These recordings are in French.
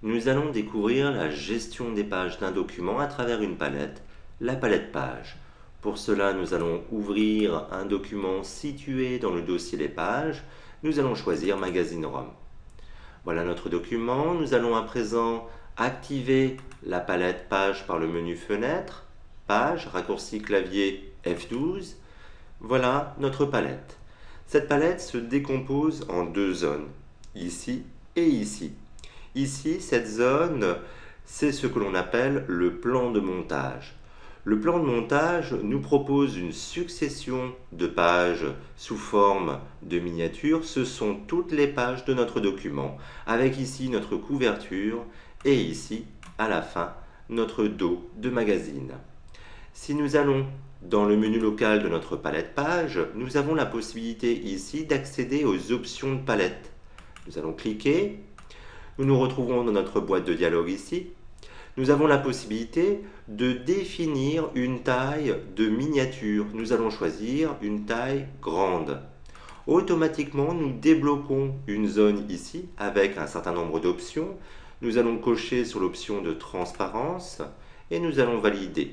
Nous allons découvrir la gestion des pages d'un document à travers une palette, la palette page. Pour cela, nous allons ouvrir un document situé dans le dossier Les pages. Nous allons choisir Magazine ROM. Voilà notre document. Nous allons à présent activer la palette page par le menu Fenêtre, Page, raccourci clavier F12. Voilà notre palette. Cette palette se décompose en deux zones, ici et ici. Ici, cette zone, c'est ce que l'on appelle le plan de montage. Le plan de montage nous propose une succession de pages sous forme de miniatures. Ce sont toutes les pages de notre document, avec ici notre couverture et ici, à la fin, notre dos de magazine. Si nous allons dans le menu local de notre palette page, nous avons la possibilité ici d'accéder aux options de palette. Nous allons cliquer. Nous nous retrouvons dans notre boîte de dialogue ici. Nous avons la possibilité de définir une taille de miniature. Nous allons choisir une taille grande. Automatiquement, nous débloquons une zone ici avec un certain nombre d'options. Nous allons cocher sur l'option de transparence et nous allons valider.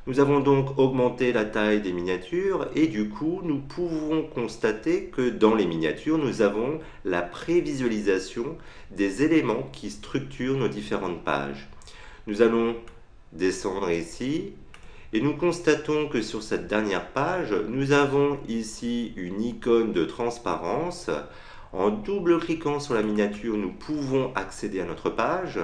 Nous avons donc augmenté la taille des miniatures et du coup, nous pouvons constater que dans les miniatures, nous avons la prévisualisation des éléments qui structurent nos différentes pages. Nous allons descendre ici et nous constatons que sur cette dernière page, nous avons ici une icône de transparence. En double-cliquant sur la miniature, nous pouvons accéder à notre page.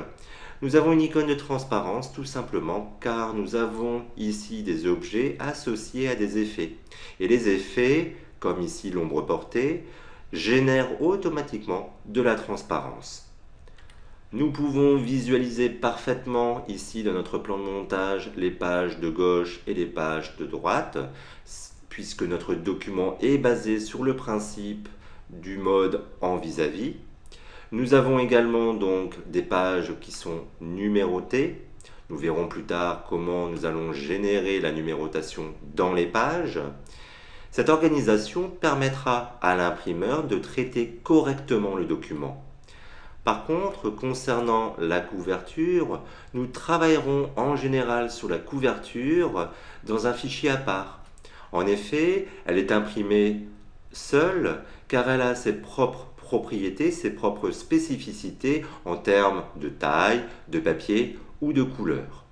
Nous avons une icône de transparence tout simplement car nous avons ici des objets associés à des effets. Et les effets, comme ici l'ombre portée, génèrent automatiquement de la transparence. Nous pouvons visualiser parfaitement ici dans notre plan de montage les pages de gauche et les pages de droite, puisque notre document est basé sur le principe du mode en vis-à-vis. Nous avons également donc des pages qui sont numérotées. Nous verrons plus tard comment nous allons générer la numérotation dans les pages. Cette organisation permettra à l'imprimeur de traiter correctement le document. Par contre, concernant la couverture, nous travaillerons en général sur la couverture dans un fichier à part. En effet, elle est imprimée seule car elle a ses propres propriétés, ses propres spécificités en termes de taille, de papier ou de couleur.